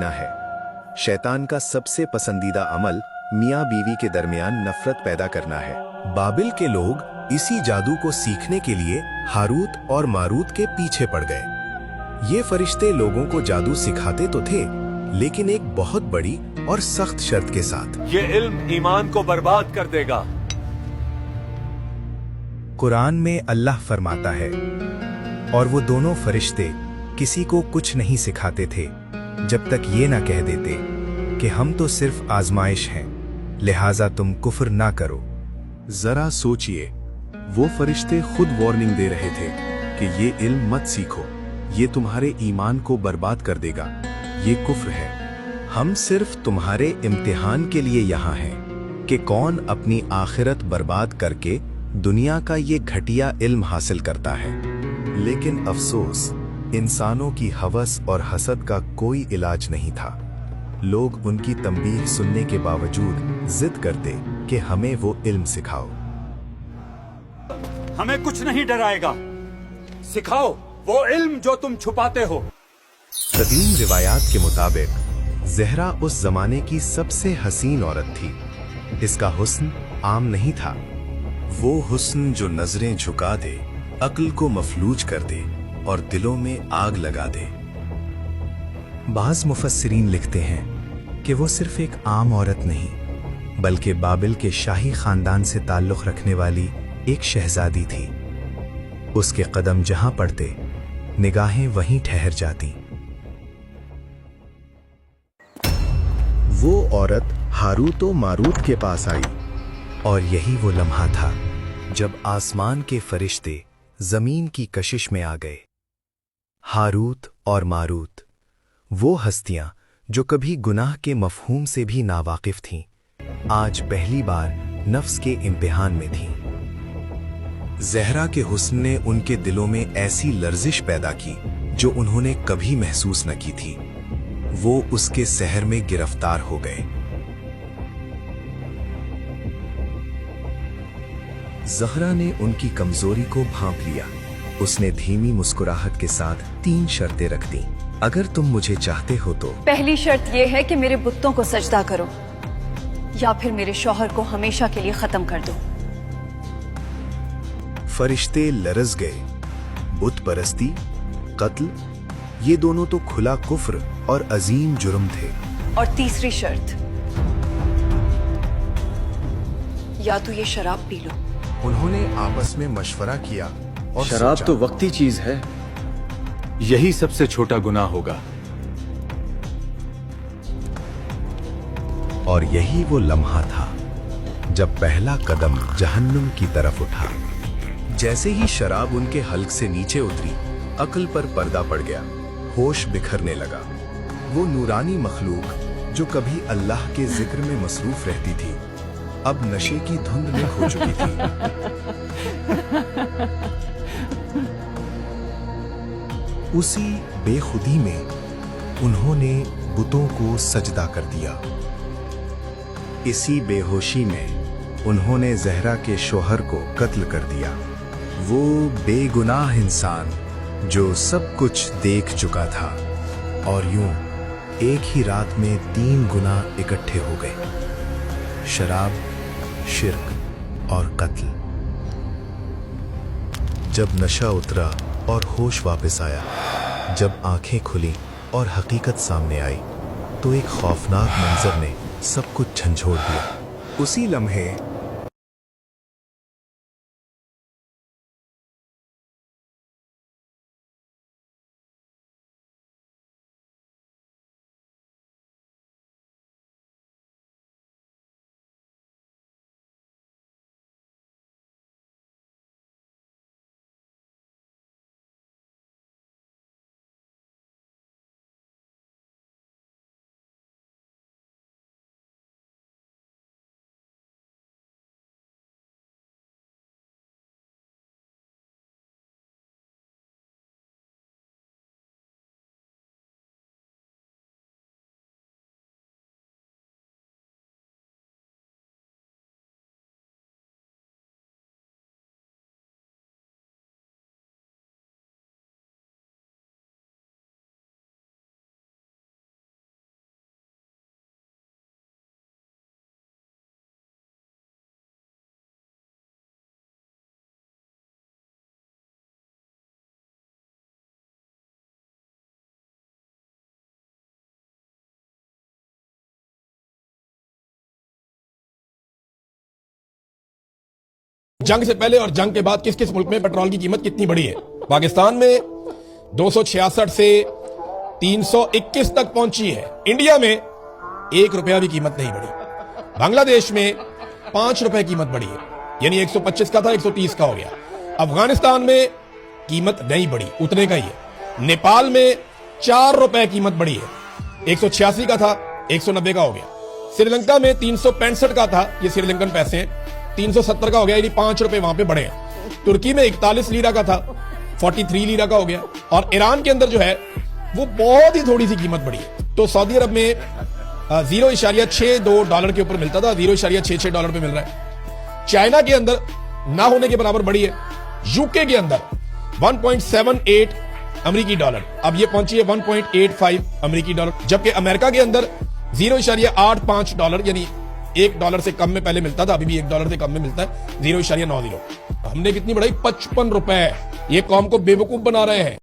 है। शैतान का सबसे पसंदीदा अमल मियाँ बीवी के दरमियान नफरत पैदा करना है। बाबिल के लोग इसी जादू को सीखने के लिए हारूत और मारूत के पीछे पड़ गए। ये फरिश्ते लोगों को जादू सिखाते तो थे, लेकिन एक बहुत बड़ी और सख्त शर्त के साथ। ये इल्म ईमान को बर्बाद कर देगा। कुरान में अल्लाह फरमाता है, और वो दोनों फरिश्ते किसी को कुछ नहीं सिखाते थे जब तक ये ना कह देते कि हम तो सिर्फ आजमाइश हैं, लिहाजा तुम कुफ्र ना करो। जरा सोचिए, वो फरिश्ते खुद वार्निंग दे रहे थे कि ये इल्म मत सीखो, ये तुम्हारे ईमान को बर्बाद कर देगा, ये कुफ्र है। हम सिर्फ तुम्हारे इम्तिहान के लिए यहाँ हैं कि कौन अपनी आखिरत बर्बाद करके दुनिया का ये घटिया इल्म हासिल करता है। लेकिन अफसोस, इंसानों की हवस और हसद का कोई इलाज नहीं था। लोग उनकी तंबीह सुनने के बावजूद जिद करते कि हमें वो इल्म सिखाओ। हमें कुछ नहीं डराएगा, सिखाओ वो इल्म जो तुम छुपाते हो। कदीम रिवायात के मुताबिक ज़हरा उस जमाने की सबसे हसीन औरत थी। इसका हुस्न आम नहीं था, वो हुस्न जो नजरें झुका दे, अक्ल को मफलूज कर दे और दिलों में आग लगा दे। बाज़ मुफस्सिरीन लिखते हैं कि वो सिर्फ एक आम औरत नहीं, बल्कि बाबिल के शाही खानदान से ताल्लुक़ रखने वाली एक शहजादी थी। उसके कदम जहां पड़ते, निगाहें वहीं ठहर जाती। वो औरत हारूत और मारूत के पास आई, और यही वो लम्हा था जब आसमान के फरिश्ते जमीन की कशिश में आ गए। हारूत और मारूत, वो हस्तियां जो कभी गुनाह के मफहूम से भी नावाकिफ थीं, आज पहली बार नफ्स के इम्तिहान में थीं। ज़हरा के हुस्न ने उनके दिलों में ऐसी लर्जिश पैदा की जो उन्होंने कभी महसूस न की थी। वो उसके सहर में गिरफ्तार हो गए। ज़हरा ने उनकी कमजोरी को भांप लिया। उसने धीमी मुस्कुराहट के साथ 3 शर्तें रख दी। अगर तुम मुझे चाहते हो तो पहली शर्त यह है कि मेरे बुतों को सजदा करो, या फिर मेरे शौहर को हमेशा के लिए खत्म कर दो। फरिश्ते लरज़ गए। बुत परस्ती, कत्ल, ये दोनों तो खुला कुफ्र और अजीम जुर्म थे। और तीसरी शर्त, या तो ये शराब पी लो। उन्होंने आपस में मशवरा किया और शराब सोचा, तो वक्ती चीज है, यही सबसे छोटा गुनाह होगा। और यही वो लम्हा था जब पहला कदम जहन्नुम की तरफ उठा। जैसे ही शराब उनके हल्क से नीचे उतरी, अक्ल पर पर्दा पड़ गया, होश बिखरने लगा। वो नूरानी मखलूक जो कभी अल्लाह के जिक्र में मसरूफ रहती थी, अब नशे की धुंध में खो चुकी थी। उसी बेखुदी में उन्होंने बुतों को सजदा कर दिया। इसी बेहोशी में उन्होंने ज़हरा के शोहर को कत्ल कर दिया। वो बेगुनाह इंसान जो सब कुछ देख चुका था, और यूं एक ही रात में 3 गुनाह इकट्ठे हो गए, शराब, शिर्क और कत्ल। जब नशा उतरा और होश वापस आया, जब आंखें खुली और हकीकत सामने आई, तो एक खौफनाक मंजर ने सब कुछ झंझोड़ दिया। उसी लम्हे जंग से पहले और जंग के बाद किस किस मुल्क में पेट्रोल की कीमत कितनी बढ़ी है? पाकिस्तान में 266 से 321 तक पहुंची है। इंडिया में 1 रुपया भी कीमत नहीं बढ़ी। बांग्लादेश में 5 रुपए कीमत बढ़ी है, यानी 125 का था 130 का हो गया। अफगानिस्तान में कीमत नहीं बढ़ी, उतने का ही है। नेपाल में 4 रुपए कीमत बढ़ी है, 186 का था 190 का हो गया। श्रीलंका में 365 का था, ये श्रीलंकन पैसे हैं, 370 का हो गया, यानी 5 रुपए वहां पे बढ़े हैं। तुर्की में 41 लीरा का था, 43 लीरा का हो गया। और ईरान के अंदर जो है वो बहुत ही थोड़ी सी कीमत बढ़ी है। तो सऊदी अरब में 0.62 डॉलर के ऊपर मिलता था, 0.66 डॉलर पे मिल रहा है। चाइना के अंदर ना होने के बराबर बढ़ी है। यूके के अंदर 1.78 अमेरिकी डॉलर, अब ये पहुंची है 1.85 अमेरिकी डॉलर। जबकि अमेरिका के अंदर 0.85 डॉलर, यानी $1 से कम में पहले मिलता था, अभी भी $1 से कम में मिलता है, 0.90। हमने कितनी बढ़ाई? 55 रुपए। ये कौम को बेवकूफ बना रहे हैं।